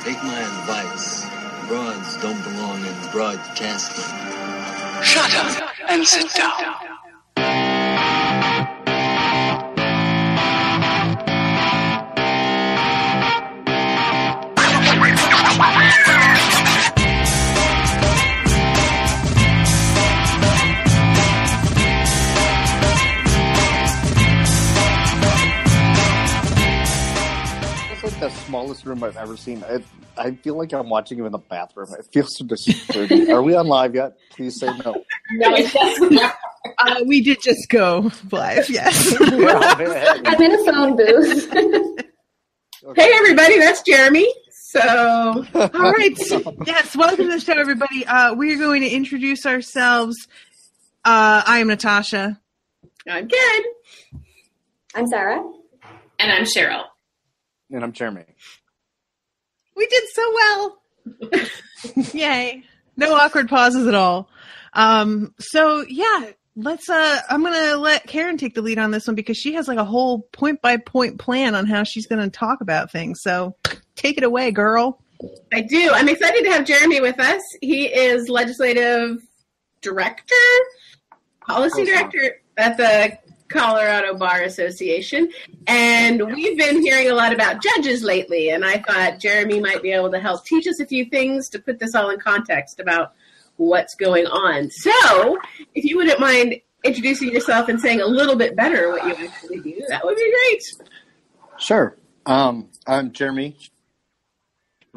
Take my advice. Broads don't belong in broadcasting. Shut up and sit down. The smallest room I've ever seen. I feel like I'm watching him in the bathroom. It feels so disturbing. Are we on live yet? Please say no. No, we did just go live, yes. I'm in a phone booth. Okay. Hey, everybody, that's Jeremy. So, all right. Yes, welcome to the show, everybody. We are going to introduce ourselves. I am Natasha. I'm Ken. I'm Sarah. And I'm Cheryl. And I'm Jeremy. We did so well. Yay. No awkward pauses at all. So yeah, let's I'm gonna let Karen take the lead on this one because she has like a whole point by point plan on how she's gonna talk about things. So take it away, girl. I do. I'm excited to have Jeremy with us. He is legislative director, policy director at the Colorado Bar Association, and we've been hearing a lot about judges lately, and I thought Jeremy might be able to help teach us a few things to put this all in context about what's going on. So if you wouldn't mind introducing yourself and saying a little bit better what you actually do, that would be great. Sure. I'm Jeremy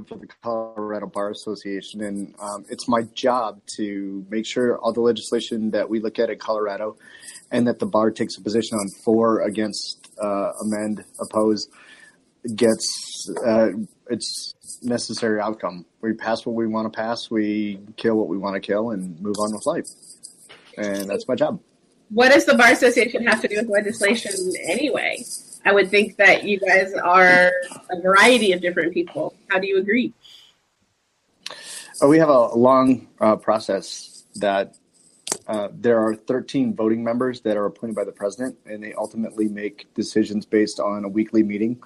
for the Colorado Bar Association, and it's my job to make sure all the legislation that we look at in Colorado and that the bar takes a position on for, against, amend, oppose, gets its necessary outcome. We pass what we want to pass, we kill what we want to kill, and move on with life. And that's my job. What does the Bar Association have to do with legislation anyway? I would think that you guys are a variety of different people. How do you agree? We have a long process that there are 13 voting members that are appointed by the president, and they ultimately make decisions based on a weekly meeting.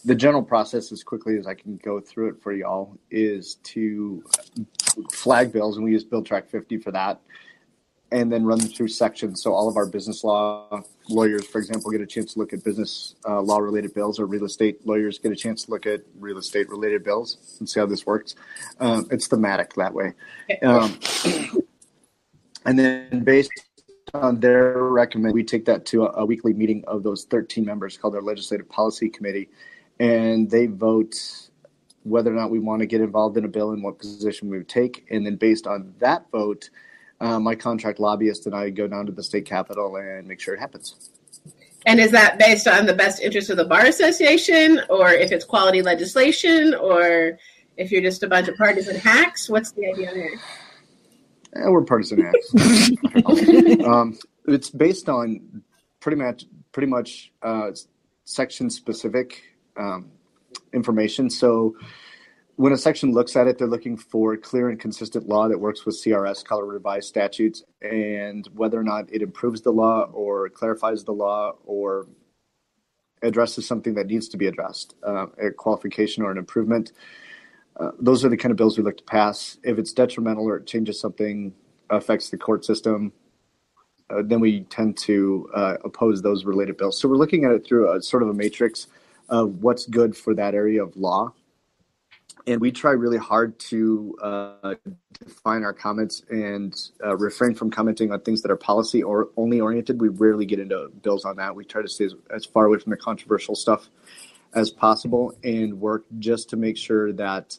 The general process, as quickly as I can go through it for y'all, is to flag bills, and we use Bill Track 50 for that, and then run them through sections. So all of our business law lawyers, for example, get a chance to look at business law-related bills, or real estate lawyers get a chance to look at real estate-related bills and see how this works. It's thematic that way. And then based on their recommendation, we take that to a weekly meeting of those 13 members called our Legislative Policy Committee, and they vote whether or not we want to get involved in a bill and what position we would take. And then based on that vote, my contract lobbyist and I go down to the state capitol and make sure it happens. And is that based on the best interest of the Bar Association, or if it's quality legislation, or if you're just a bunch of partisan hacks? What's the idea there? We're partisan hacks. It's based on pretty much section specific information. So when a section looks at it, they're looking for clear and consistent law that works with CRS, Colorado Revised Statutes, and whether or not it improves the law or clarifies the law or addresses something that needs to be addressed, a qualification or an improvement. Those are the kind of bills we look to pass. If it's detrimental or it changes something, affects the court system, then we tend to oppose those related bills. So we're looking at it through a sort of a matrix of what's good for that area of law. And we try really hard to define our comments and refrain from commenting on things that are policy or only oriented. We rarely get into bills on that. We try to stay as far away from the controversial stuff as possible and work just to make sure that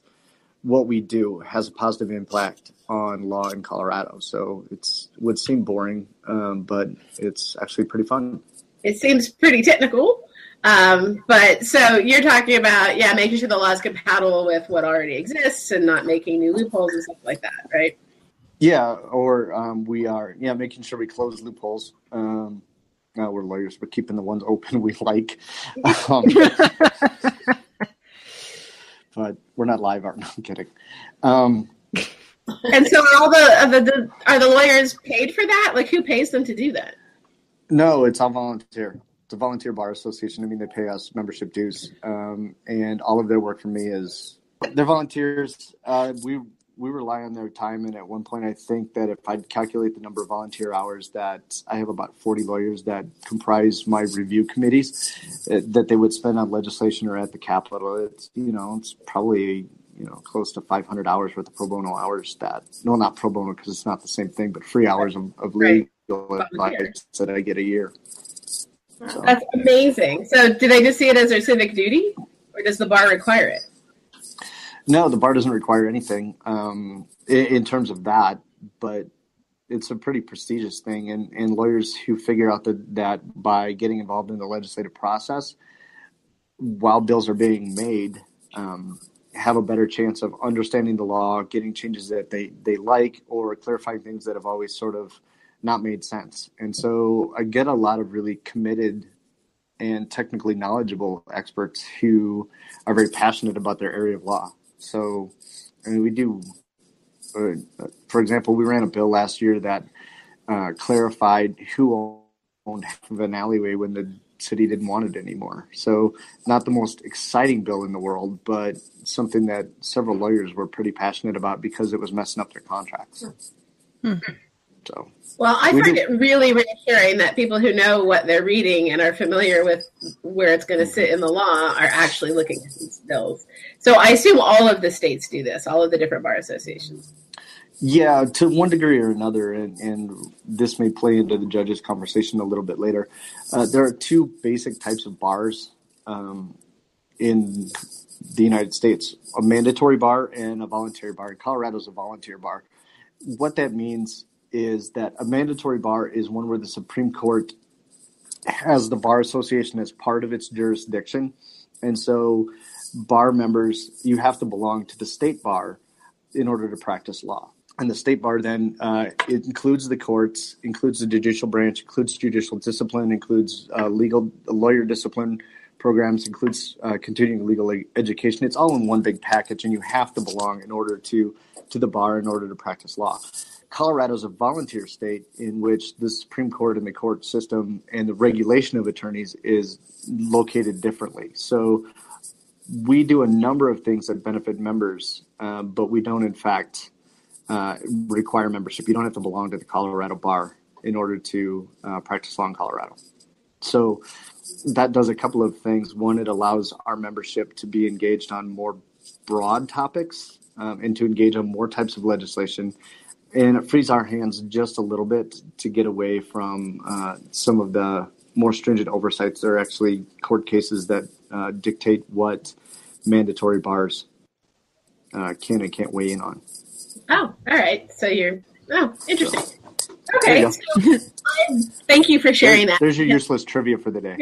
what we do has a positive impact on law in Colorado. So it would seem boring, but it's actually pretty fun. It seems pretty technical. But so you're talking about, making sure the law is compatible with what already exists and not making new loopholes and stuff like that, right? Yeah, or we are, making sure we close loopholes. We're lawyers, but keeping the ones open we like. But we're not live, are we? I'm kidding. And so are the lawyers paid for that? Like, who pays them to do that? No, it's all volunteer. It's a volunteer bar association. I mean, they pay us membership dues, and all of their work for me is They're volunteers. We rely on their time, and at one point, I think that if I calculate the number of volunteer hours, that I have about 40 lawyers that comprise my review committees that they would spend on legislation or at the Capitol. It's probably close to 500 hours worth of pro bono hours. Not pro bono because it's not the same thing, but free hours of legal advice that I get a year. So. That's amazing. So, do they just see it as their civic duty, or does the bar require it? No, the bar doesn't require anything in terms of that, but it's a pretty prestigious thing. And lawyers who figure out that by getting involved in the legislative process while bills are being made have a better chance of understanding the law, getting changes that they like, or clarifying things that have always sort of not made sense. And so I get a lot of really committed and technically knowledgeable experts who are very passionate about their area of law. So, we do, for example, we ran a bill last year that clarified who owned half of an alleyway when the city didn't want it anymore. So not the most exciting bill in the world, but something that several lawyers were pretty passionate about because it was messing up their contracts. So, well, I find it really reassuring that people who know what they're reading and are familiar with where it's going to sit in the law are actually looking at these bills. So I assume all of the states do this, all of the different bar associations. Yeah, to one degree or another, and this may play into the judges' conversation a little bit later. There are two basic types of bars in the United States, a mandatory bar and a voluntary bar. Colorado is a volunteer bar. What that means is that a mandatory bar is one where the Supreme Court has the Bar Association as part of its jurisdiction. And so bar members, you have to belong to the state bar in order to practice law. And the state bar then it includes the courts, includes the judicial branch, includes judicial discipline, includes lawyer discipline programs, includes continuing legal education. It's all in one big package, and you have to belong in order to the bar in order to practice law. Colorado is a volunteer state in which the Supreme Court and the court system and the regulation of attorneys is located differently. So we do a number of things that benefit members, but we don't, in fact, require membership. You don't have to belong to the Colorado bar in order to practice law in Colorado. So that does a couple of things. One, it allows our membership to be engaged on more broad topics and to engage on more types of legislation. And it frees our hands just a little bit to get away from some of the more stringent oversights. There are actually court cases that dictate what mandatory bars can and can't weigh in on. Oh, all right. So interesting. Okay. So, thank you for sharing that. There's your useless trivia for the day.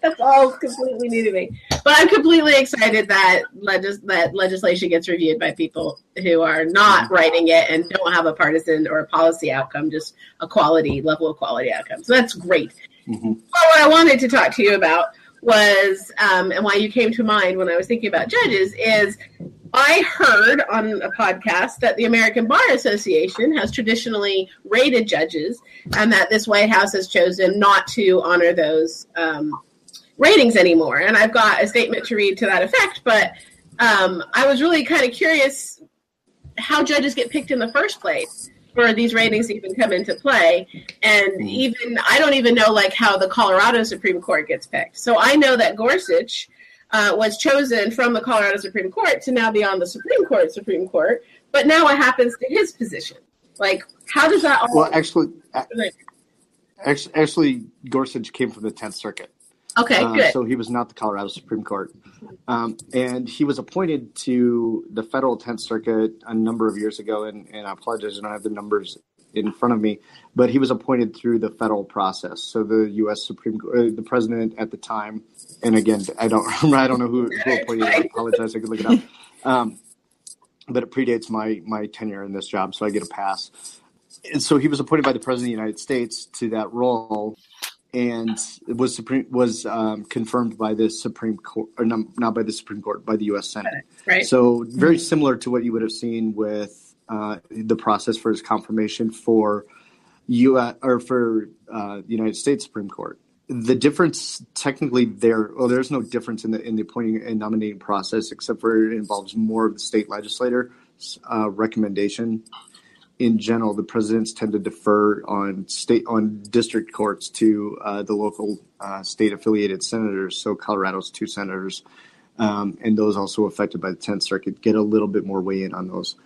That's all completely new to me. But I'm completely excited that legislation gets reviewed by people who are not writing it and don't have a partisan or a policy outcome, just a level of quality outcome. So that's great. Mm-hmm. Well, what I wanted to talk to you about was, and why you came to mind when I was thinking about judges, is I heard on a podcast that the American Bar Association has traditionally rated judges and that this White House has chosen not to honor those ratings anymore. And I've got a statement to read to that effect, but I was really kind of curious how judges get picked in the first place for these ratings to even come into play. And even I don't even know how the Colorado Supreme Court gets picked. So I know that Gorsuch was chosen from the Colorado Supreme Court to now be on the Supreme Court, but now what happens to his position? How does that all work? Well, actually, Gorsuch came from the 10th Circuit. Okay, good. So he was not the Colorado Supreme Court. And he was appointed to the federal 10th Circuit a number of years ago, and I apologize, I don't have the numbers in front of me, but he was appointed through the federal process. So the U.S. Supreme Court, the president at the time, and again, I don't know who appointed him. I apologize, I could look it up. But it predates my tenure in this job, so I get a pass. And so he was appointed by the President of the United States to that role, and it was confirmed by the Supreme Court, or not by the Supreme Court, by the U.S. Senate. Right. So very similar to what you would have seen with the process for his confirmation for the United States Supreme Court. The difference technically there's no difference in the appointing and nominating process, except for it involves more of the state legislator's recommendation. In general, the presidents tend to defer on district courts to the local state affiliated senators. So Colorado's 2 senators, and those also affected by the 10th Circuit, get a little bit more weigh in on those.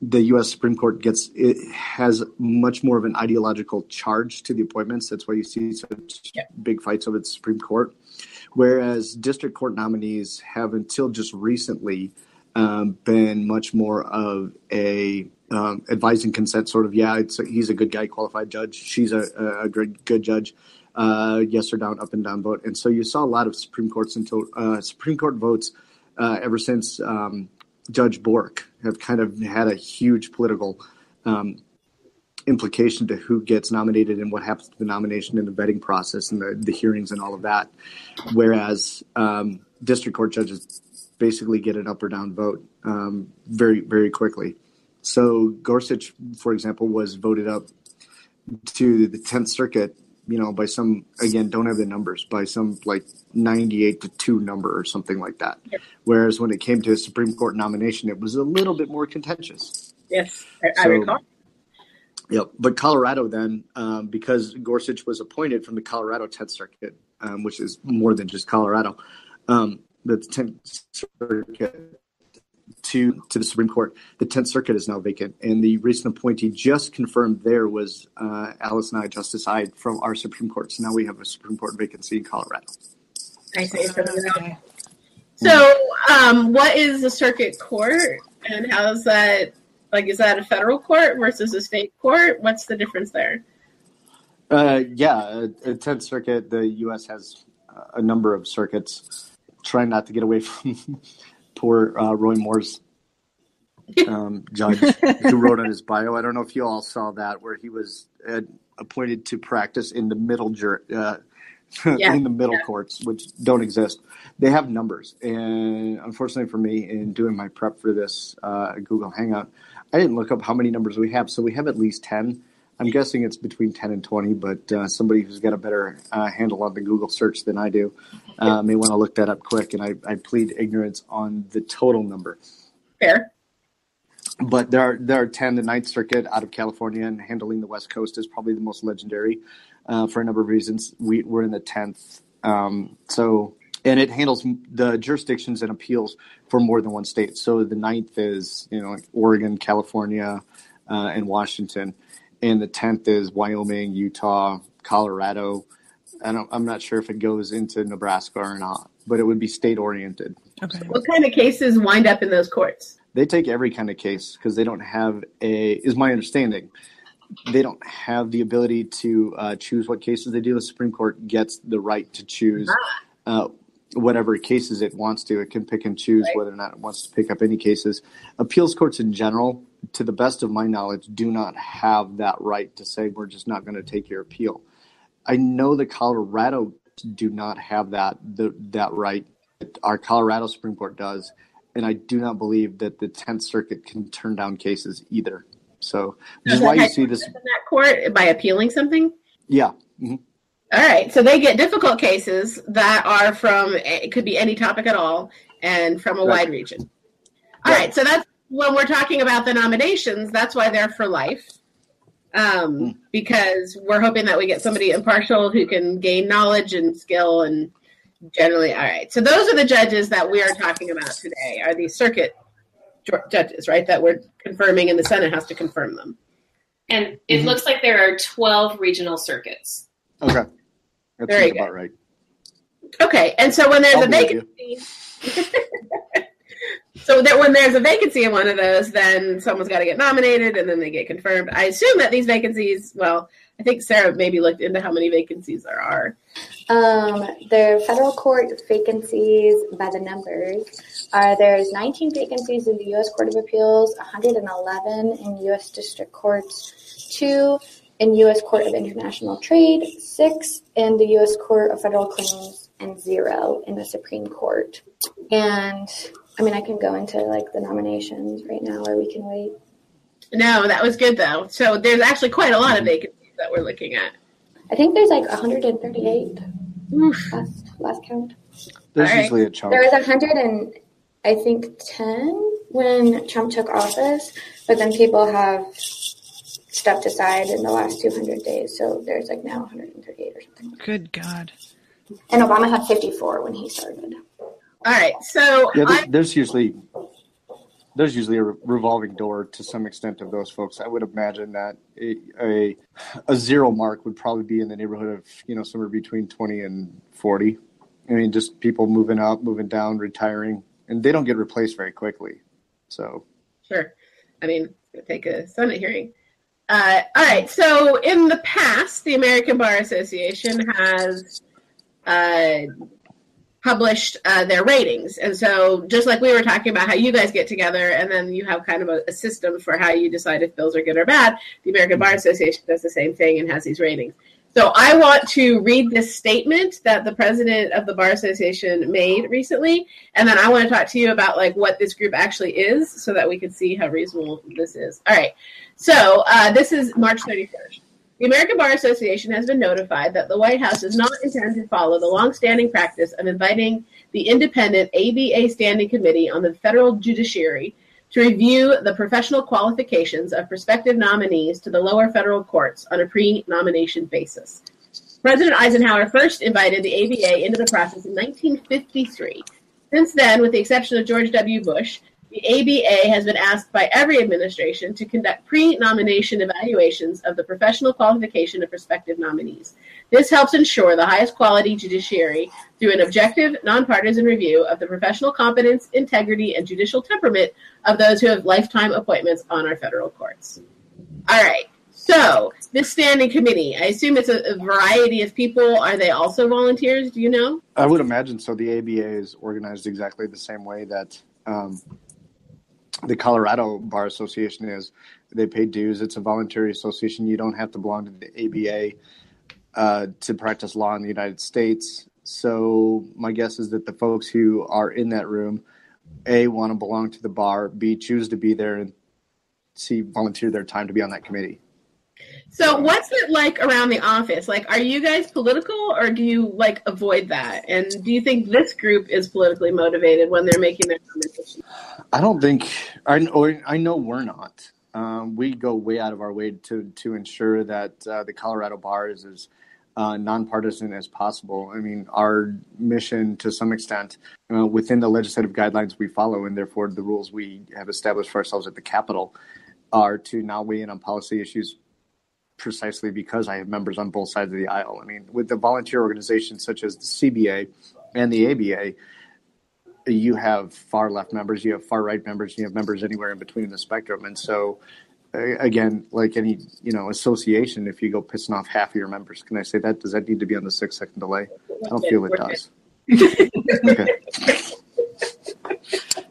The U.S. Supreme Court has much more of an ideological charge to the appointments. That's why you see such big fights over the Supreme Court. Whereas district court nominees have until just recently been much more of a advising consent sort of, he's a good guy, qualified judge. She's a good judge. Yes or down, up and down vote. And so you saw a lot of Supreme Court votes ever since Judge Bork have kind of had a huge political implication to who gets nominated and what happens to the nomination and the vetting process and the hearings and all of that. Whereas district court judges basically get an up or down vote very, very quickly. So Gorsuch, for example, was voted up to the 10th Circuit, by some, again, don't have the numbers, by some like 98-2 number or something like that. Yep. Whereas when it came to a Supreme Court nomination, it was a little bit more contentious. Yes, I recall. Yep. But Colorado then, because Gorsuch was appointed from the Colorado 10th Circuit, which is more than just Colorado, the 10th Circuit to the Supreme Court, the 10th Circuit is now vacant. And the recent appointee just confirmed there was Alice Nye, Justice Ide from our Supreme Court. So now we have a Supreme Court vacancy in Colorado. I see. So what is the circuit court and how is that, is that a federal court versus a state court? What's the difference there? A 10th Circuit, the U.S. has a number of circuits. Trying not to get away from poor Roy Moore's judge who wrote on his bio. I don't know if you all saw that, where he was appointed to practice in the middle courts, which don't exist. They have numbers, and unfortunately for me, in doing my prep for this Google Hangout, I didn't look up how many numbers we have. So we have at least 10. I'm guessing it's between 10 and 20, but somebody who's got a better handle on the Google search than I do may want to look that up quick, and I plead ignorance on the total number. Fair. But there are 10. The 9th Circuit out of California and handling the West Coast is probably the most legendary for a number of reasons. We're in the 10th. And it handles the jurisdictions and appeals for more than one state. So the 9th is, like Oregon, California, and Washington. And the 10th is Wyoming, Utah, Colorado. I'm not sure if it goes into Nebraska or not, but it would be state-oriented. Okay. So. What kind of cases wind up in those courts? They take every kind of case because they don't have is my understanding, they don't have the ability to choose what cases they do. The Supreme Court gets the right to choose whatever cases it wants to. It can pick and choose whether or not it wants to pick up any cases. Appeals courts in general, to the best of my knowledge, do not have that right to say, we're just not going to take your appeal. I know that Colorado do not have that right. Our Colorado Supreme Court does. And I do not believe that the 10th Circuit can turn down cases either. So, which is why you see this in that court by appealing something. Yeah. Mm-hmm. All right. So they get difficult cases that are from, it could be any topic at all, and from a wide region. All right. So that's when we're talking about the nominations. That's why they're for life, because we're hoping that we get somebody impartial who can gain knowledge and skill and. Generally, all right. So those are the judges that we are talking about today, are these circuit judges, right, that we're confirming, and the Senate has to confirm them. And it looks like there are 12 regional circuits. Okay. That's about right. Okay. And so when there's a vacancy, when there's a vacancy in one of those, then someone's got to get nominated, and then they get confirmed. I assume that these vacancies, well, I think Sarah maybe looked into how many vacancies there are. The federal court vacancies by the numbers are there's 19 vacancies in the U.S. Court of Appeals, 111 in U.S. District Courts, 2 in U.S. Court of International Trade, 6 in the U.S. Court of Federal Claims, and 0 in the Supreme Court. And, I can go into, the nominations right now, or we can wait. No, that was good, though. So there's actually quite a lot of vacancies that we're looking at. I think there's like 138 last count. There's usually a chunk. There was 110 when Trump took office, but then people have stepped aside in the last 200 days. So there's like now 138 or something. Good God. And Obama had 54 when he started. All right. So there's usually a revolving door to some extent of those folks. I would imagine that a zero mark would probably be in the neighborhood of, somewhere between 20 and 40. I mean, just people moving up, moving down, retiring, and they don't get replaced very quickly. So, sure. I mean, it's going to take a Senate hearing. All right. So in the past, the American Bar Association has published their ratings. And so just like we were talking about how you guys get together and then you have kind of a system for how you decide if bills are good or bad, the American Bar Association does the same thing and has these ratings. So I want to read this statement that the president of the Bar Association made recently, and then I want to talk to you about like what this group actually is so that we can see how reasonable this is. All right. So this is March 31st. The American Bar Association has been notified that the White House does not intend to follow the longstanding practice of inviting the independent ABA Standing Committee on the Federal Judiciary to review the professional qualifications of prospective nominees to the lower federal courts on a pre-nomination basis. President Eisenhower first invited the ABA into the process in 1953. Since then, with the exception of George W. Bush, the ABA has been asked by every administration to conduct pre-nomination evaluations of the professional qualification of prospective nominees. This helps ensure the highest quality judiciary through an objective, nonpartisan review of the professional competence, integrity, and judicial temperament of those who have lifetime appointments on our federal courts. All right. So this standing committee, I assume it's a variety of people. Are they also volunteers? Do you know? I would imagine so. The ABA is organized exactly the same way that the Colorado Bar Association is. They pay dues. It's a voluntary association. You don't have to belong to the ABA to practice law in the United States. So my guess is that the folks who are in that room, A, want to belong to the bar, B, choose to be there, and C, volunteer their time to be on that committee. So what's it like around the office? Like, are you guys political or do you avoid that? And do you think this group is politically motivated when they're making their nominations? I don't think, I know we're not. We go way out of our way to ensure that the Colorado Bar is as nonpartisan as possible. I mean, our mission to some extent within the legislative guidelines we follow, and therefore the rules we have established for ourselves at the Capitol, are to not weigh in on policy issues precisely because I have members on both sides of the aisle. I mean, with the volunteer organizations such as the CBA and the ABA, you have far left members, you have far right members, you have members anywhere in between the spectrum. And so, again, like any association, if you go pissing off half of your members, can I say that? Does that need to be on the 6-second delay? I don't feel it does. Okay.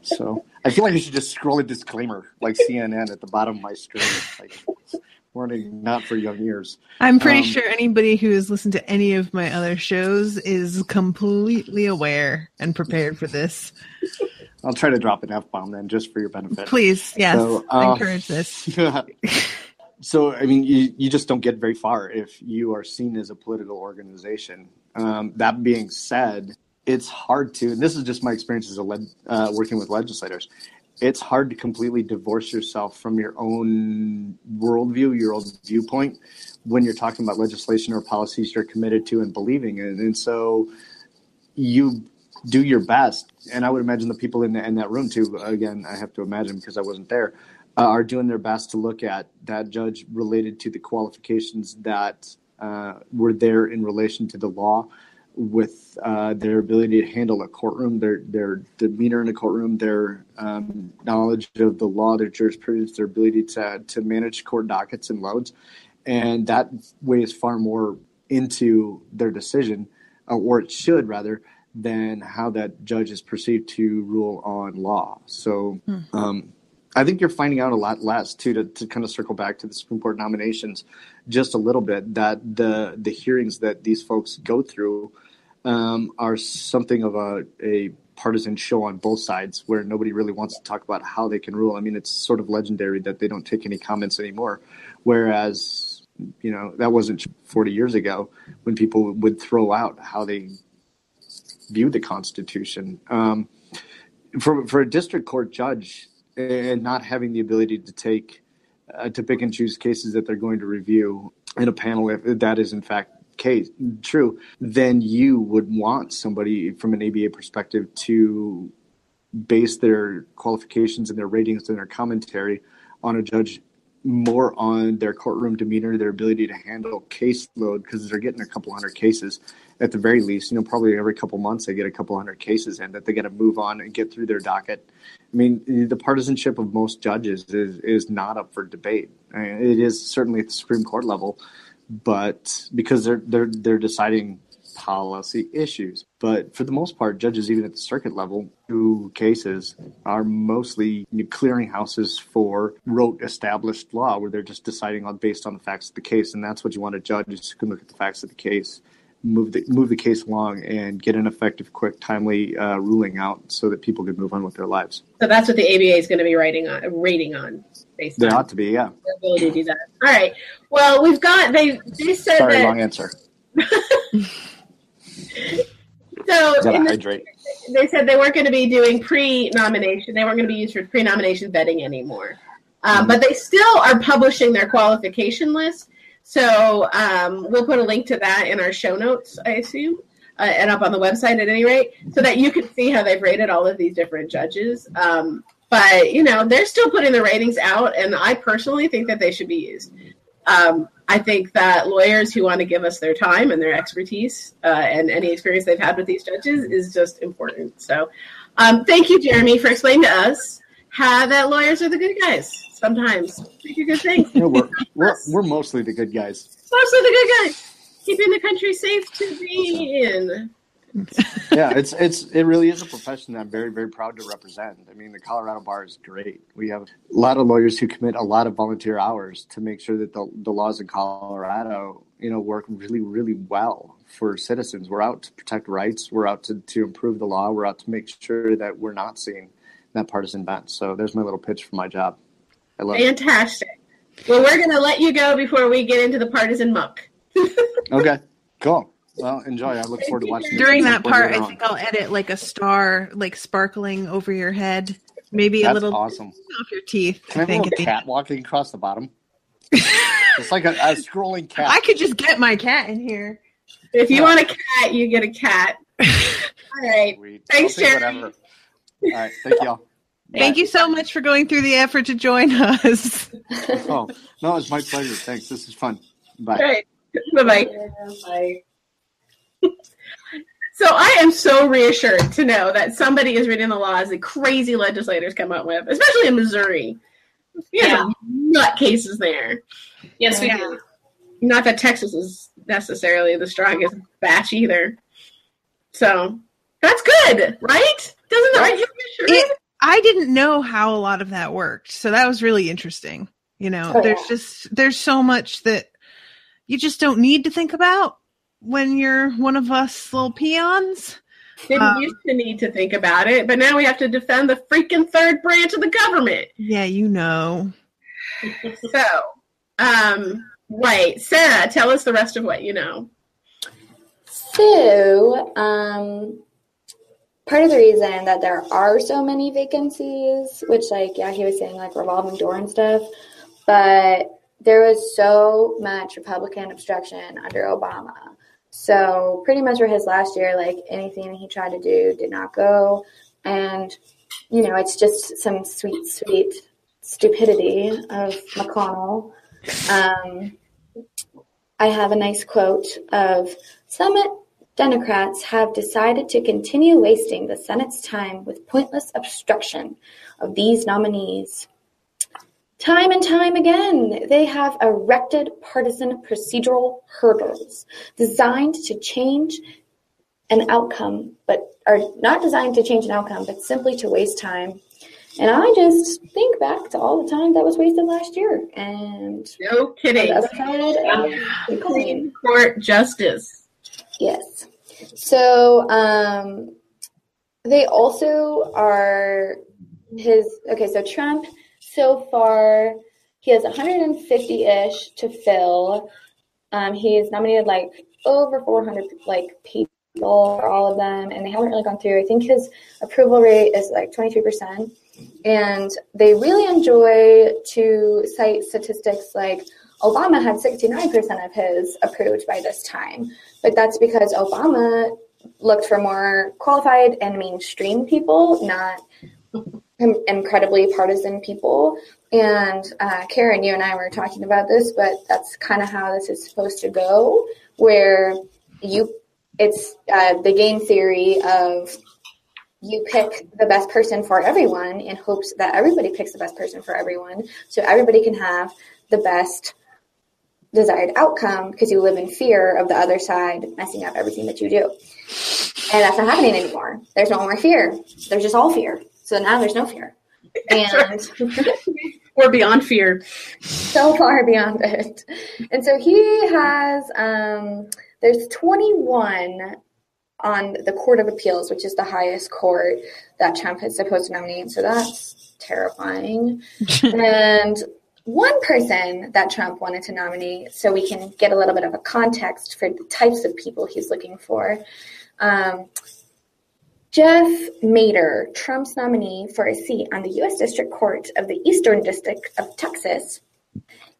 So I feel like you should just scroll a disclaimer like CNN at the bottom of my screen. Like, warning, not for young ears. I'm pretty sure anybody who has listened to any of my other shows is completely aware and prepared for this. I'll try to drop an F-bomb then, just for your benefit. Please, yes, so, encourage this. So, I mean, you just don't get very far if you are seen as a political organization. That being said, it's hard to, and this is just my experience as working with legislators, it's hard to completely divorce yourself from your own worldview, your own viewpoint, when you're talking about legislation or policies you're committed to and believing in. And so you do your best, and I would imagine the people in that room too, again, I have to imagine because I wasn't there, are doing their best to look at that judge related to the qualifications that were there in relation to the law, with their ability to handle a courtroom, their demeanor in a courtroom, their knowledge of the law, their jurisprudence, their ability to manage court dockets and loads. And that weighs far more into their decision, or it should rather, than how that judge is perceived to rule on law. So I think you're finding out a lot less, too, to kind of circle back to the Supreme Court nominations just a little bit, that the hearings that these folks go through are something of a partisan show on both sides, where nobody really wants to talk about how they can rule. I mean, it's sort of legendary that they don't take any comments anymore, whereas That wasn't 40 years ago when people would throw out how they viewed the Constitution. For a district court judge and not having the ability to to pick and choose cases that they're going to review in a panel, if that is in fact true, then you would want somebody from an ABA perspective to base their qualifications and their ratings and their commentary on a judge more on their courtroom demeanor, their ability to handle caseload, because they're getting a couple hundred cases at the very least. Probably every couple months they get a couple hundred cases in that they got to move on and get through their docket. I mean, the partisanship of most judges is not up for debate. It is certainly at the Supreme Court level, but because they're deciding policy issues. But for the most part, judges, even at the circuit level, who cases are mostly clearinghouses for rote established law, where they're just deciding based on the facts of the case. And that's what you want a judge is who can look at the facts of the case, move the case along, and get an effective, quick, timely ruling out so that people can move on with their lives. So that's what the ABA is going to be rating on. They ought to be, yeah. Their ability to do that. All right. Well, we've got, they said Sorry, that. long answer. So hydrate. They said they weren't going to be doing pre-nomination. They weren't going to be used for pre-nomination vetting anymore. But they still are publishing their qualification list. So we'll put a link to that in our show notes, I assume, and up on the website at any rate, so that you can see how they've rated all of these different judges. But, they're still putting the ratings out, and I personally think that they should be used. I think that lawyers who want to give us their time and their expertise and any experience they've had with these judges is just important. So thank you, Jeremy, for explaining to us how that lawyers are the good guys. Sometimes they do good things. We're mostly the good guys. Mostly the good guys. Keeping the country safe to be in. Yeah, it really is a profession that I'm very, very proud to represent. I mean, the Colorado Bar is great. We have a lot of lawyers who commit a lot of volunteer hours to make sure that the laws in Colorado, work really, really well for citizens. We're out to protect rights. We're out to improve the law. We're out to make sure that we're not seeing that partisan bent. So there's my little pitch for my job. I love it. Fantastic. Well, we're going to let you go before we get into the partisan muck. Okay, cool. Well, enjoy. I look forward to watching. During that part, I think I'll edit like a star, like sparkling over your head, maybe a little awesome off your teeth. Can I have a cat walking across the bottom? It's like a scrolling cat. I could just get my cat in here. If you want a cat, you get a cat. All right. Sweet. Thanks, Jeremy. Whatever. All right. Thank y'all. Thank you so much for going through the effort to join us. Oh, no, it's my pleasure. Thanks. This is fun. Bye. All right. Bye-bye. Bye. So I am so reassured to know that somebody is reading the laws that crazy legislators come up with, especially in Missouri. We have some nut cases there. Yes, we do. Not that Texas is necessarily the strongest batch either. So that's good, right? Doesn't that? Are you reassured? I didn't know how a lot of that worked, so that was really interesting. There's so much that you just don't need to think about when you're one of us little peons. Didn't used to need to think about it, but now we have to defend the freaking third branch of the government. Yeah, So, right. Sarah, tell us the rest of what you know. So, part of the reason that there are so many vacancies, which he was saying revolving door and stuff, but there was so much Republican obstruction under Obama. So pretty much for his last year, anything he tried to do did not go. And, it's just some sweet, sweet stupidity of McConnell. I have a nice quote of some Democrats have decided to continue wasting the Senate's time with pointless obstruction of these nominees. Time and time again, they have erected partisan procedural hurdles designed to change an outcome, but are not designed to change an outcome, but simply to waste time. And I just think back to all the time that was wasted last year. And no kidding. Supreme Court Justice. Yes. So they also are so Trump so far He has 150-ish to fill. He's nominated like over 400 people for all of them, and they haven't really gone through. I think his approval rate is like 23%. And they really enjoy to cite statistics like Obama had 69% of his approved by this time. But that's because Obama looked for more qualified and mainstream people, not incredibly partisan people. And Karen, you and I were talking about this, but that's kind of how this is supposed to go, where it's the game theory of you pick the best person for everyone in hopes that everybody picks the best person for everyone, so everybody can have the best desired outcome, because you live in fear of the other side messing up everything that you do. And that's not happening anymore. There's no more fear. There's just all fear. So now there's no fear. And we're beyond fear. So far beyond it. And so he has, there's 21 on the Court of Appeals, which is the highest court that Trump is supposed to nominate. So that's terrifying. And one person that Trump wanted to nominate, so we can get a little bit of a context for the types of people he's looking for. Jeff Mader, Trump's nominee for a seat on the U.S. District Court of the Eastern District of Texas,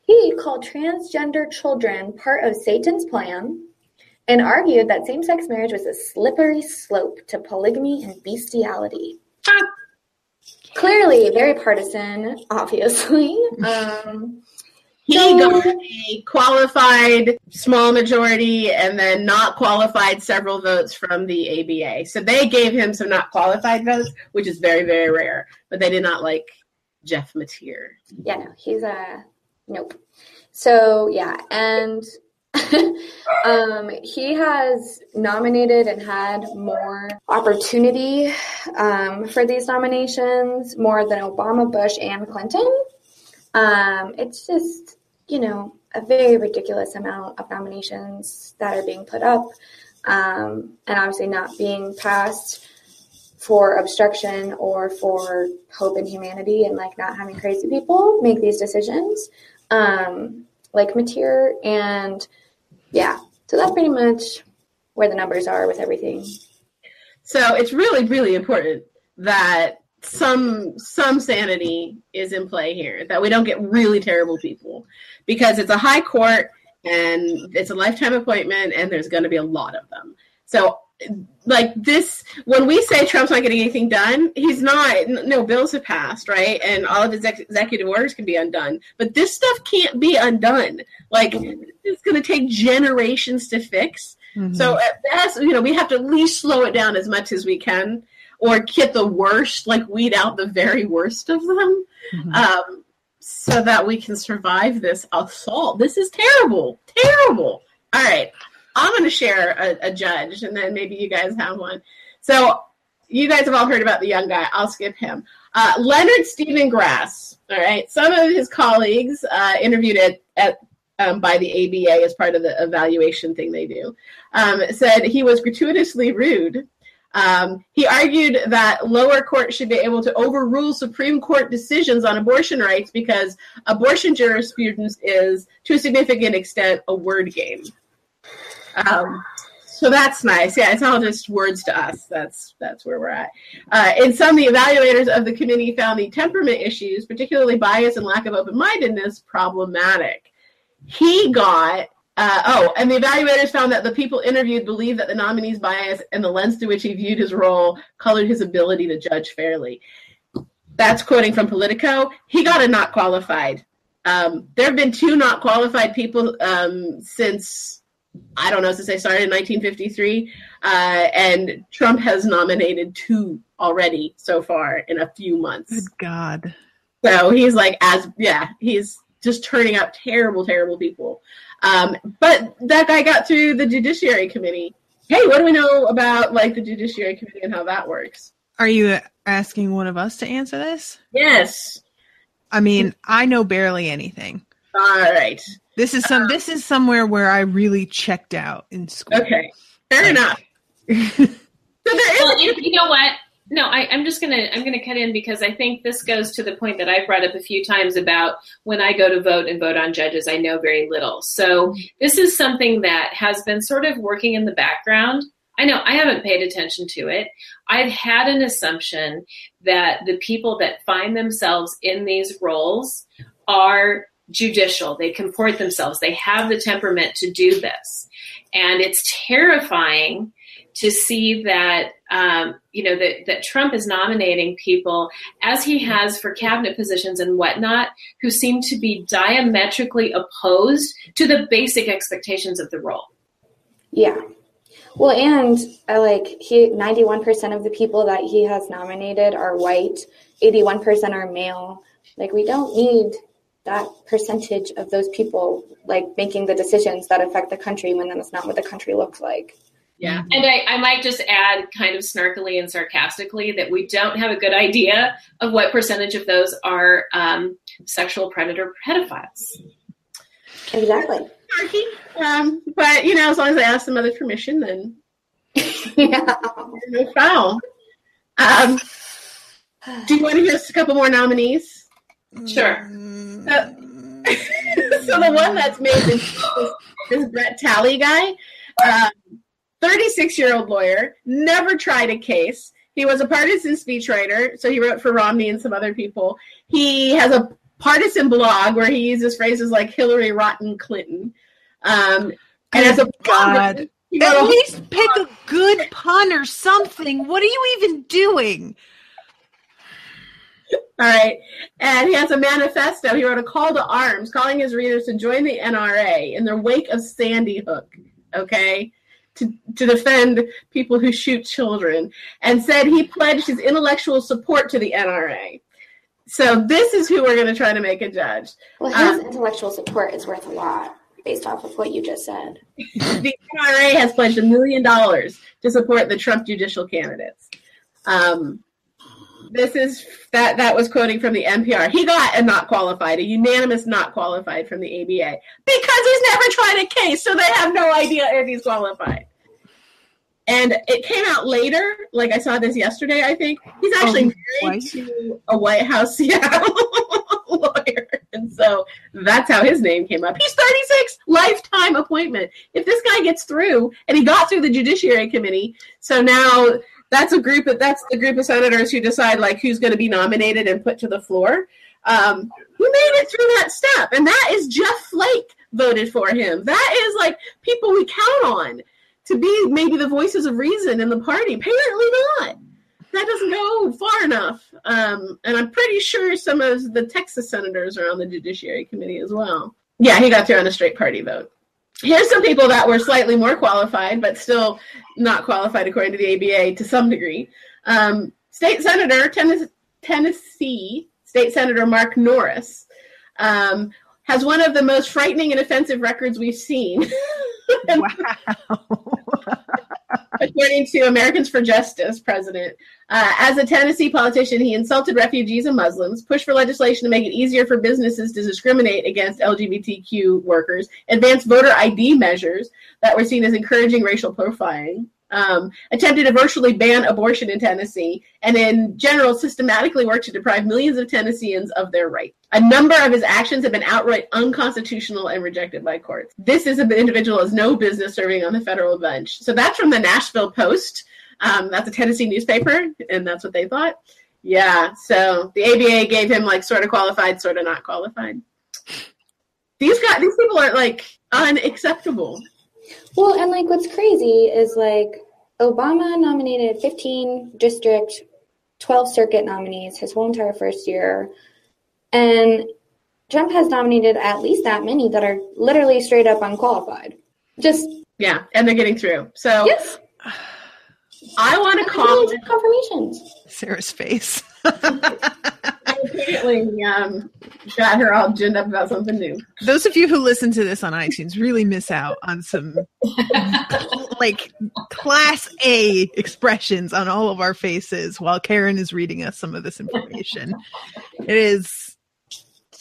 he called transgender children part of Satan's plan and argued that same-sex marriage was a slippery slope to polygamy and bestiality. Clearly very partisan, obviously. He got a qualified small majority and then not qualified several votes from the ABA. So they gave him some not qualified votes, which is very, very rare. But they did not like Jeff Mateer. Yeah, no, he's nope. So, yeah, and he has nominated and had more opportunity for these nominations, more than Obama, Bush, and Clinton. It's just, a very ridiculous amount of nominations that are being put up, and obviously not being passed for obstruction or for hope and humanity, and not having crazy people make these decisions, like Mateer. And yeah, so that's pretty much where the numbers are with everything. So it's really, really important that some sanity is in play here, that we don't get really terrible people, because it's a high court and it's a lifetime appointment and there's going to be a lot of them. So this, when we say Trump's not getting anything done, he's not. No bills have passed, right? And all of his executive orders can be undone. But this stuff can't be undone. It's going to take generations to fix. Mm-hmm. So at best, we have to at least slow it down as much as we can, or get the worst, weed out the very worst of them, mm-hmm. So that we can survive this assault. This is terrible, terrible. All right, I'm going to share a judge, and then maybe you guys have one. So you guys have all heard about the young guy. I'll skip him. Leonard Stephen Grass, all right? Some of his colleagues interviewed by the ABA as part of the evaluation thing they do, said he was gratuitously rude. He argued that lower courts should be able to overrule Supreme Court decisions on abortion rights because abortion jurisprudence is, to a significant extent, a word game. So that's nice. Yeah, it's all just words to us. That's where we're at. And some of the evaluators of the committee found the temperament issues, particularly bias and lack of open-mindedness, problematic. He got and the evaluators found that the people interviewed believed that the nominee's bias and the lens through which he viewed his role colored his ability to judge fairly. That's quoting from Politico. He got a not qualified. There have been 2 not qualified people since, I don't know, since they started in 1953. And Trump has nominated 2 already so far in a few months. Good God. So he's he's just turning out terrible, terrible people. But that guy got through the Judiciary Committee. Hey, what do we know about the Judiciary Committee and how that works? Are you asking one of us to answer this? Yes. I mean, I know barely anything. All right. This is somewhere where I really checked out in school. Okay. Fair enough. So you know what? No, I'm gonna cut in because I think this goes to the point that I've brought up a few times about when I go to vote and vote on judges, I know very little. So this is something that has been sort of working in the background. I know I haven't paid attention to it. I've had an assumption that the people that find themselves in these roles are judicial. They comport themselves. They have the temperament to do this. And it's terrifying to see that, that Trump is nominating people, as he has for cabinet positions and whatnot, who seem to be diametrically opposed to the basic expectations of the role. Yeah. Well, and 91% of the people that he has nominated are white, 81% are male. Like, we don't need that percentage of those people, making the decisions that affect the country when that's not what the country looks like. Yeah. And I might just add kind of snarkily and sarcastically that we don't have a good idea of what percentage of those are sexual predator pedophiles. Exactly. But, as long as I ask the mother's permission, then yeah. No foul. Do you want to hear a couple more nominees? Sure. So the one that's made this Brett Talley guy, 36-year-old lawyer, never tried a case. He was a partisan speechwriter, so he wrote for Romney and some other people. He has a partisan blog where he uses phrases like Hillary Rotten Clinton. And as a God, at least pick a good pun or something. What are you even doing? All right. And he has a manifesto. He wrote a call to arms, calling his readers to join the NRA in their wake of Sandy Hook, okay, to defend people who shoot children, and said he pledged his intellectual support to the NRA. So this is who we're going to try to make a judge. Well, his intellectual support is worth a lot based off of what you just said. The NRA has pledged $1 million to support the Trump judicial candidates. This is that was quoting from the NPR. He got a unanimous not qualified from the ABA because he's never tried a case, so they have no idea if he's qualified. And it came out later, like I saw this yesterday, I think. He's actually married to a White House Seattle lawyer. And so that's how his name came up. He's 36, lifetime appointment. If this guy gets through, and he got through the Judiciary Committee, so now that's the group of senators who decide who's going to be nominated and put to the floor. Who made it through that step? And that is Jeff Flake voted for him. That is people we count on to be maybe the voices of reason in the party. Apparently not. That doesn't go far enough. And I'm pretty sure some of the Texas senators are on the Judiciary Committee as well. Yeah, he got through on a straight party vote. Here's some people that were slightly more qualified, but still not qualified according to the ABA to some degree. State Senator, Tennessee State Senator Mark Norris, has one of the most frightening and offensive records we've seen. Wow. According to Americans for Justice president, as a Tennessee politician, he insulted refugees and Muslims, pushed for legislation to make it easier for businesses to discriminate against LGBTQ workers, advanced voter ID measures that were seen as encouraging racial profiling, attempted to virtually ban abortion in Tennessee, and in general systematically worked to deprive millions of Tennesseans of their rights. A number of his actions have been outright unconstitutional and rejected by courts. This is an individual has no business serving on the federal bench. So that's from the Nashville Post. That's a Tennessee newspaper, and that's what they thought. Yeah, so the ABA gave him sort of qualified, sort of not qualified. These people are unacceptable. Well, and what's crazy is Obama nominated 15 district, 12 circuit nominees his whole entire first year. And Trump has nominated at least that many that are literally straight up unqualified. Yeah, and they're getting through. So yes. I want to call confirmations. Sarah's face. I apparently got her all ginned up about something new. Those of you who listen to this on iTunes really miss out on some class A expressions on all of our faces while Karen is reading us some of this information. It is,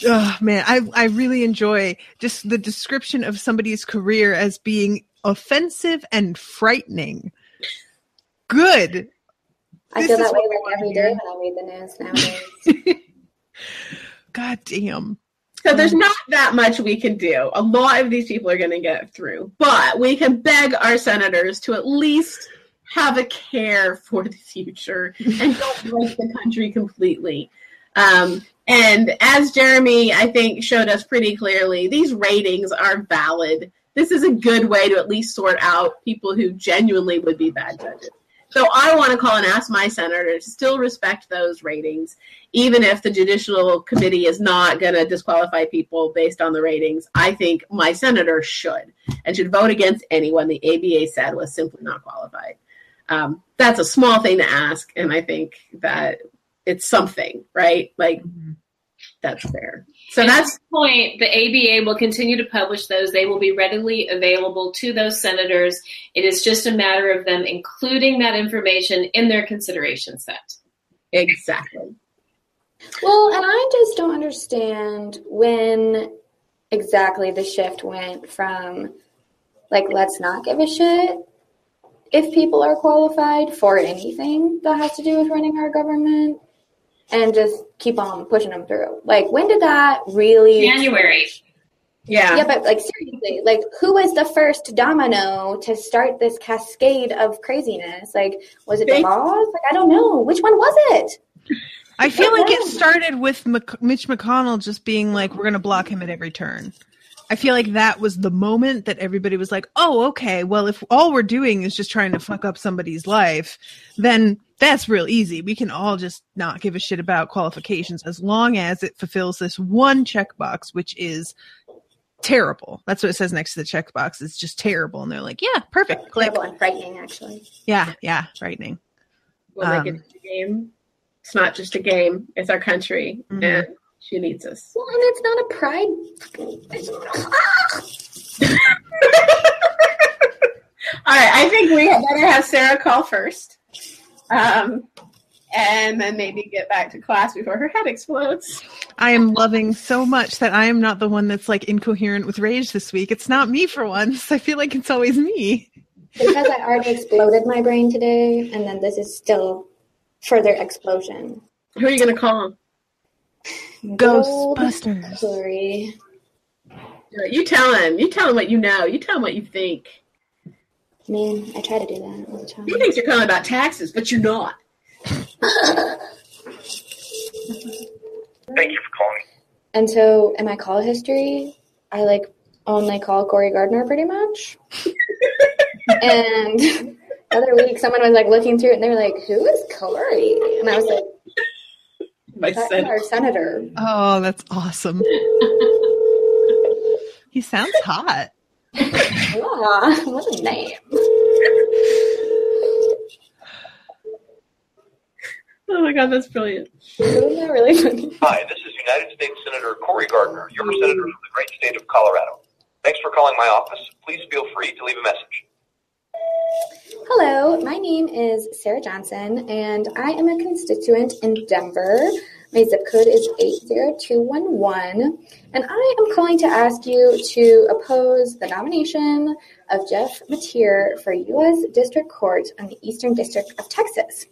oh man, I really enjoy just the description of somebody's career as being offensive and frightening. Good. I feel that way like every day when I read the news nowadays. God damn. So there's not that much we can do. A lot of these people are going to get through. But we can beg our senators to at least have a care for the future and don't break the country completely. And as Jeremy, I think, showed us pretty clearly, these ratings are valid. This is a good way to at least sort out people who genuinely would be bad judges. So I want to call and ask my senator to still respect those ratings, even if the Judicial Committee is not going to disqualify people based on the ratings. I think my senator should and should vote against anyone the ABA said was simply not qualified. That's a small thing to ask, and I think that it's something, right? Like, that's fair. So that's the point. The ABA will continue to publish those. They will be readily available to those senators. It is just a matter of them including that information in their consideration set. Exactly. Well, and I just don't understand when exactly the shift went from, like, let's not give a shit if people are qualified for anything that has to do with running our government, and just keep on pushing them through. Like, when did that really... January. Yeah. Yeah, but, like, seriously, like, who was the first domino to start this cascade of craziness? Like, was it DeVos? Like, I don't know. Which one was it? I feel like it started with Mitch McConnell just being like, we're going to block him at every turn. I feel like that was the moment that everybody was like, oh, okay, well, if all we're doing is just trying to fuck up somebody's life, then that's real easy. We can all just not give a shit about qualifications as long as it fulfills this one checkbox, which is terrible. That's what it says next to the checkbox. It's just terrible. And they're like, yeah, perfect. Terrible and frightening, actually. Yeah, frightening. We'll make it a game. It's not just a game. It's our country. Mm-hmm. And she needs us. Well, and it's not a pride. All right, I think we better have Sarah call first. And then maybe get back to class before her head explodes. I am loving so much that I am not the one that's like incoherent with rage this week. It's not me for once. I feel like it's always me. Because I already exploded my brain today, and then this is still further explosion. Who are you going to call? Ghostbusters. Sorry. You tell him. You tell him what you know. You tell him what you think. Man, I try to do that all the time. He thinks you're calling about taxes, but you're not. Thank you for calling. And so in my call history, I like only call Corey Gardner pretty much. And the other week, someone was like looking through it, and they were like, "Who is Corey?" And I was like, "That's our senator." Oh, that's awesome. He sounds hot. Yeah, what a name. Oh my God, that's brilliant. Isn't that really funny? Hi, this is United States Senator Corey Gardner, your senator from the great state of Colorado. Thanks for calling my office. Please feel free to leave a message. Hello, my name is Sarah Johnson, and I am a constituent in Denver. My zip code is 80211, and I am calling to ask you to oppose the nomination of Jeff Mateer for U.S. District Court on the Eastern District of Texas.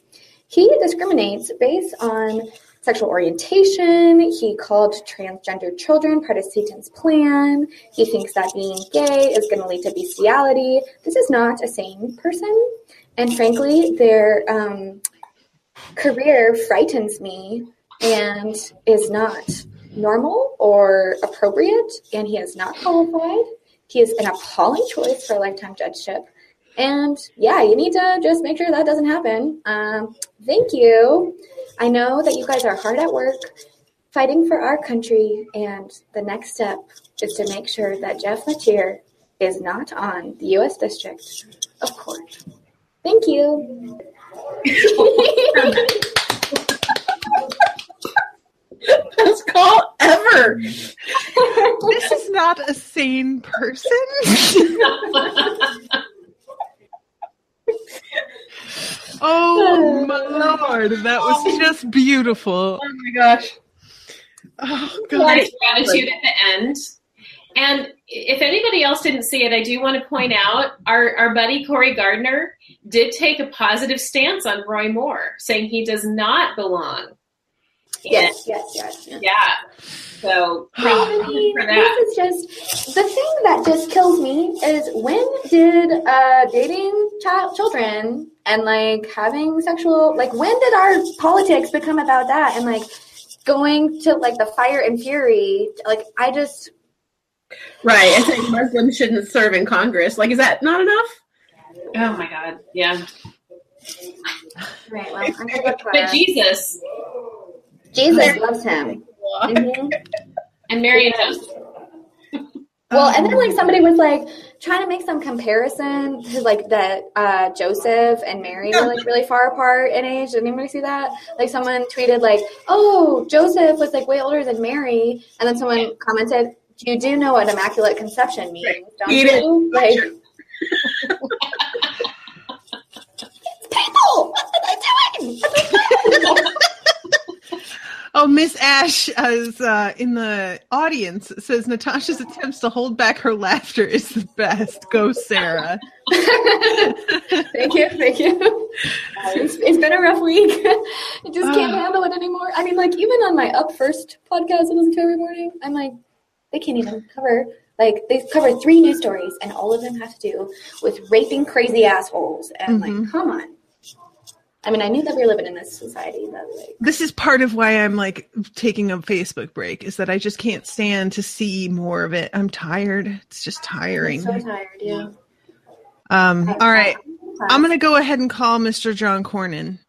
He discriminates based on sexual orientation. He called transgender children part of Satan's plan. He thinks that being gay is going to lead to bestiality. This is not a sane person. And frankly, their career frightens me and is not normal or appropriate. And he is not qualified. He is an appalling choice for a lifetime judgeship. And yeah, you need to just make sure that doesn't happen. Thank you. I know that you guys are hard at work fighting for our country, and the next step is to make sure that Jeff Mateer is not on the U.S. District of Court. Thank you. Best call ever. This is not a sane person. Oh my Lord, that was just beautiful. Oh my gosh. Oh Nice God. gratitude at the end. And if anybody else didn't see it, I do want to point out our buddy Cory Gardner did take a positive stance on Roy Moore, saying he does not belong. Yes. Yeah. So I mean, this is just the thing that just kills me is when did dating children and like having sexual, like when did our politics become about that and like going to like the fire and fury? Like I just. Right. I think Muslims shouldn't serve in Congress. Like, is that not enough? Oh my God. Yeah. Right. Well, I'm gonna look for But Jesus loves him. Mm-hmm. And Mary knows. Well, and then like somebody was like trying to make some comparison to like that Joseph and Mary were like really far apart in age. Did anybody see that? Like someone tweeted like, "Oh, Joseph was like way older than Mary," and then someone commented, "You do know what immaculate conception means, don't you?" Like, people, what are they doing? Oh, Miss Ash is in the audience says Natasha's attempts to hold back her laughter is the best. Go, Sarah. Thank you. It's been a rough week. I just can't handle it anymore. I mean, like even on my Up First podcast I listen to every morning, I'm like, they can't even cover. Like they cover 3 news stories, and all of them have to do with raping crazy assholes. And like, come on. I mean, I knew that we were living in this society that like. This is part of why I'm like taking a Facebook break, is that I just can't stand to see more of it. I'm tired. It's just tiring. I'm so tired, yeah. All right. I'm going to go ahead and call Mr. John Cornyn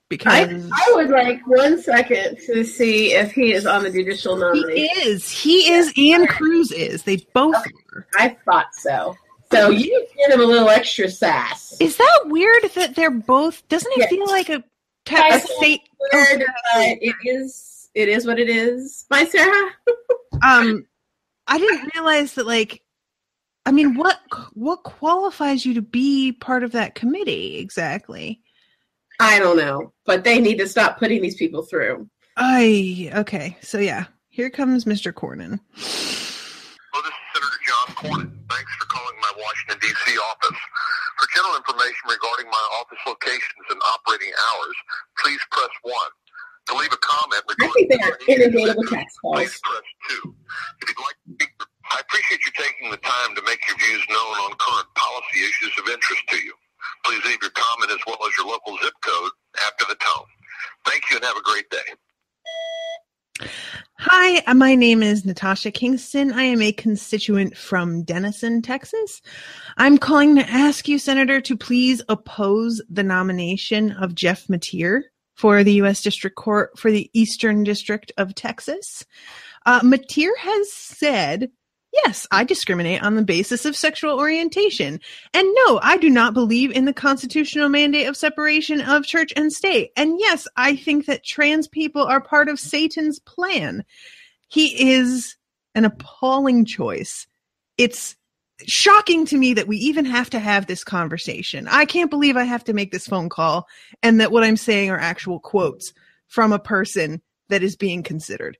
because I would like 1 second to see if he is on the judicial nomination. He is. And Cruz is. They both are. I thought so. So you give him a little extra sass. Is that weird that they're both? Doesn't it feel like a state? It is what it is. Bye, Sarah. I didn't realize that. Like, I mean, what qualifies you to be part of that committee exactly? I don't know, but they need to stop putting these people through. Okay. So yeah, here comes Mr. Cornyn. Hello, this is Senator John Cornyn. Thanks for calling my Washington, D.C. office. For general information regarding my office locations and operating hours, please press 1. To leave a comment regarding they are inundated with tax calls. Please press 2. If you'd like to speak, I appreciate you taking the time to make your views known on current policy issues of interest to you. Please leave your comment as well as your local zip code after the tone. Thank you and have a great day. Hi, my name is Natasha Kingston. I am a constituent from Denison, Texas. I'm calling to ask you, Senator, to please oppose the nomination of Jeff Mateer for the U.S. District Court for the Eastern District of Texas. Mateer has said, yes, I discriminate on the basis of sexual orientation. And no, I do not believe in the constitutional mandate of separation of church and state. And yes, I think that trans people are part of Satan's plan. He is an appalling choice. It's shocking to me that we even have to have this conversation. I can't believe I have to make this phone call and that what I'm saying are actual quotes from a person that is being considered.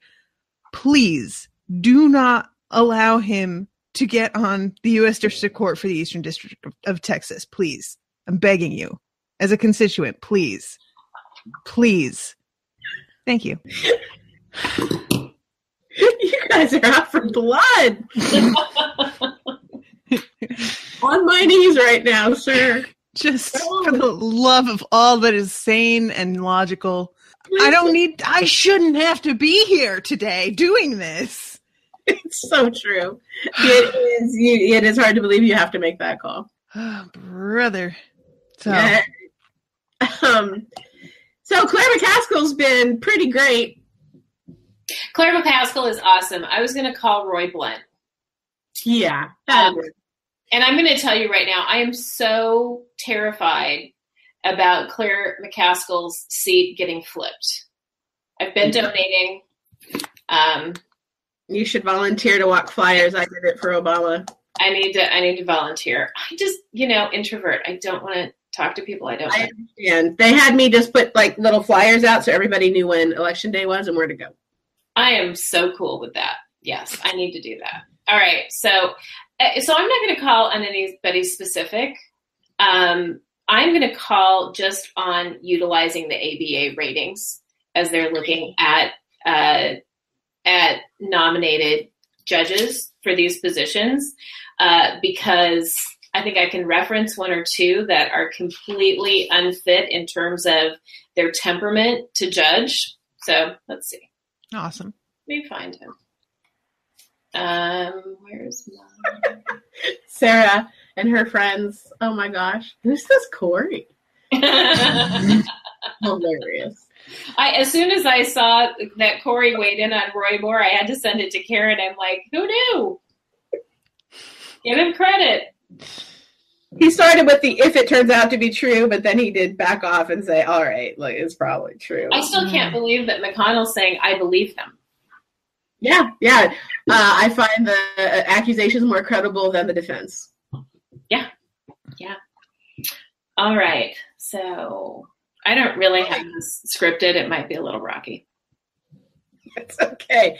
Please do not allow him to get on the U.S. District Court for the Eastern District of Texas. Please. I'm begging you. As a constituent, please. Please. Thank you. You guys are out for blood. On my knees right now, sir. Just for the love of all that is sane and logical. I shouldn't have to be here today doing this. It's so true. It is hard to believe you have to make that call. Oh, brother. So Claire McCaskill's been pretty great. Claire McCaskill is awesome. I was going to call Roy Blunt. Yeah. And I'm going to tell you right now, I am so terrified about Claire McCaskill's seat getting flipped. I've been donating. You should volunteer to walk flyers. I did it for Obama. I need to volunteer. I just, introvert. I don't want to talk to people I don't know. I understand. They had me just put like little flyers out so everybody knew when election day was and where to go. I am so cool with that. Yes, I need to do that. All right. So I'm not going to call on anybody specific. I'm going to call just on utilizing the ABA ratings as they're looking at nominated judges for these positions, because I think I can reference one or two that are completely unfit in terms of their temperament to judge. So let's see. Awesome. Let me find him. Where's mine? Sarah and her friends. Oh my gosh. Who's this Corey? Hilarious. As soon as I saw that Corey weighed in on Roy Moore, I had to send it to Karen. I'm like, who knew? Give him credit. He started with the if it turns out to be true, but then he did back off and say, all right, like it's probably true. I still can't believe that McConnell's saying, I believe them. Yeah. I find the accusations more credible than the defense. Yeah. All right. So I don't really have this scripted. It might be a little rocky. It's okay.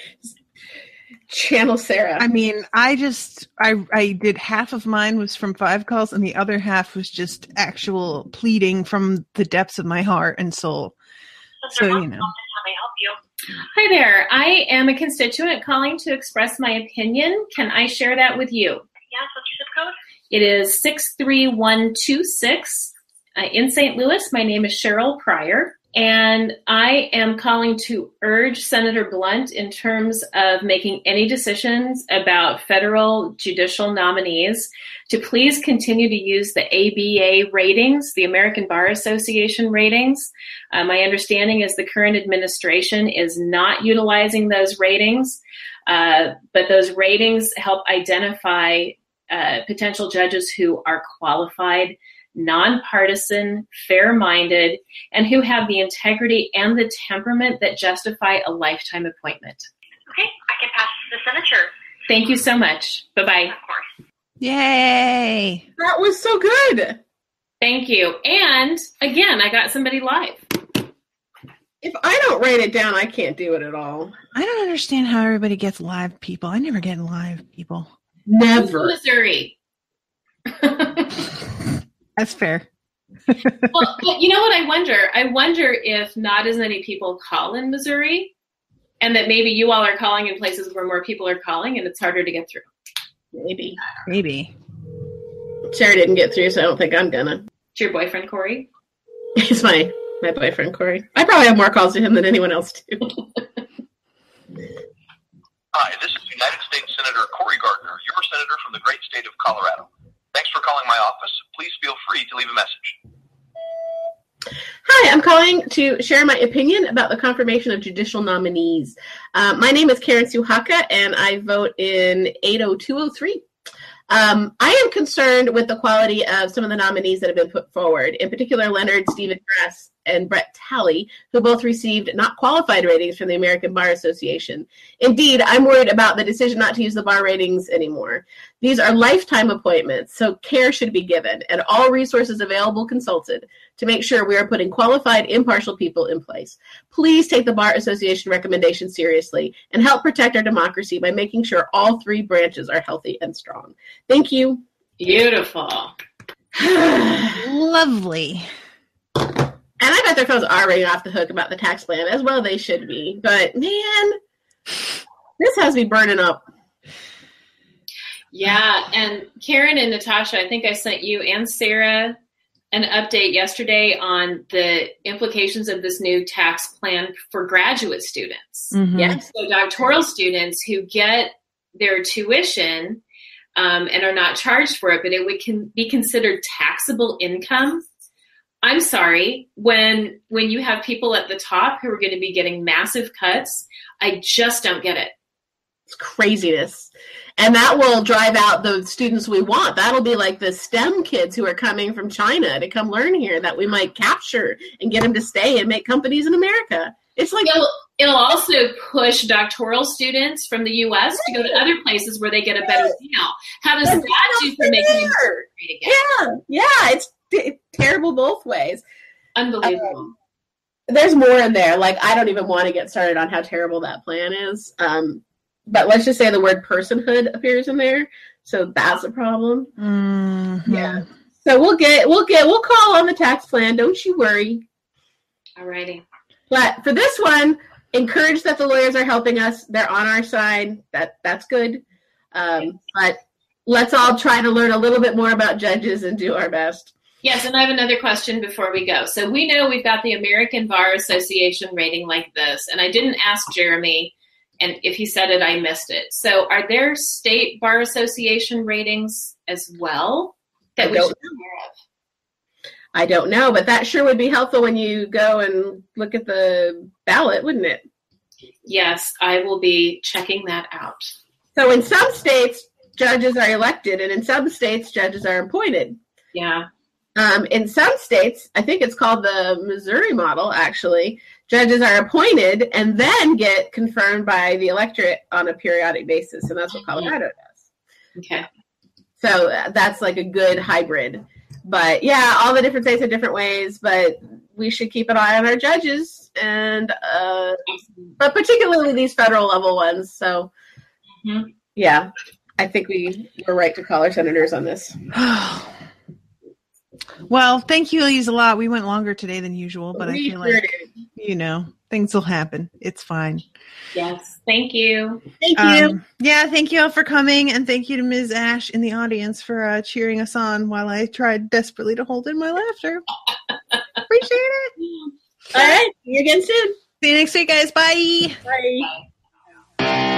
Channel Sarah. I mean, I did half of mine was from 5 calls and the other half was just actual pleading from the depths of my heart and soul. So, you know. Hi there. I am a constituent calling to express my opinion. Can I share that with you? Yes, what's your zip code? It is 63126 in St. Louis. My name is Cheryl Pryor, and I am calling to urge Senator Blunt in terms of making any decisions about federal judicial nominees to please continue to use the ABA ratings, the American Bar Association ratings. My understanding is the current administration is not utilizing those ratings, but those ratings help identify potential judges who are qualified, nonpartisan, fair-minded, and who have the integrity and the temperament that justify a lifetime appointment. Okay, I can pass the signature. Thank you so much. Bye-bye. Of course. Yay! That was so good. Thank you. And again, I got somebody live. If I don't write it down, I can't do it at all. I don't understand how everybody gets live people. I never get live people. Never. Missouri. That's fair. Well, but you know what I wonder? I wonder if not as many people call in Missouri, and that maybe you all are calling in places where more people are calling and it's harder to get through. Maybe. Sarah didn't get through, so I don't think I'm gonna. It's your boyfriend, Corey? He's my boyfriend, Corey. I probably have more calls to him than anyone else, too. Hi, this is United States Senator Cory Gardner, your senator from the great state of Colorado. Thanks for calling my office. Please feel free to leave a message. Hi, I'm calling to share my opinion about the confirmation of judicial nominees. My name is Karen Suhaka, and I vote in 80203. I am concerned with the quality of some of the nominees that have been put forward, in particular Leonard Stephen Grass and Brett Talley, who both received not qualified ratings from the American Bar Association. Indeed, I'm worried about the decision not to use the bar ratings anymore. These are lifetime appointments, so care should be given and all resources available consulted to make sure we are putting qualified, impartial people in place. Please take the Bar Association recommendation seriously and help protect our democracy by making sure all 3 branches are healthy and strong. Thank you. Beautiful. Lovely. And I bet their phones are ringing off the hook about the tax plan, as well they should be. But, man, this has me burning up. Yeah, and Karen and Natasha, I think I sent you and Sarah an update yesterday on the implications of this new tax plan for graduate students. Mm-hmm. Yes, so doctoral students who get their tuition and are not charged for it, but it would be considered taxable income. I'm sorry, when you have people at the top who are going to be getting massive cuts, I just don't get it. It's craziness. And that will drive out the students we want. That'll be like the STEM kids who are coming from China to come learn here that we might capture and get them to stay and make companies in America. It's like it'll also push doctoral students from the U.S. to go to other places where they get a better deal. How does that do for making America great again? Yeah, it's terrible both ways. Unbelievable. There's more in there. Like, I don't even want to get started on how terrible that plan is. but let's just say the word personhood appears in there, so that's a problem. Mm-hmm. Yeah. So we'll call on the tax plan. Don't you worry. Alrighty. But for this one, encourage that the lawyers are helping us. They're on our side. That's good. But let's all try to learn a little bit more about judges and do our best. Yes, and I have another question before we go. So we know we've got the American Bar Association rating like this, and I didn't ask Jeremy, and if he said it, I missed it. So are there state bar association ratings as well that we should be aware of? I don't know, but that sure would be helpful when you go and look at the ballot, wouldn't it? Yes, I will be checking that out. So in some states, judges are elected, and in some states, judges are appointed. Yeah. In some states, I think it's called the Missouri model, actually, judges are appointed and then get confirmed by the electorate on a periodic basis, and that's what Colorado does. Okay. So that's like a good hybrid. But yeah, all the different states have different ways, but we should keep an eye on our judges, and but particularly these federal level ones. So yeah, I think we were right to call our senators on this. Well, thank you, Elise, a lot. We went longer today than usual, but I feel like, things will happen. It's fine. Yes. Thank you. Thank you. Yeah, thank you all for coming, and thank you to Ms. Ash in the audience for cheering us on while I tried desperately to hold in my laughter. Appreciate it. All right. See you again soon. See you next week, guys. Bye. Bye.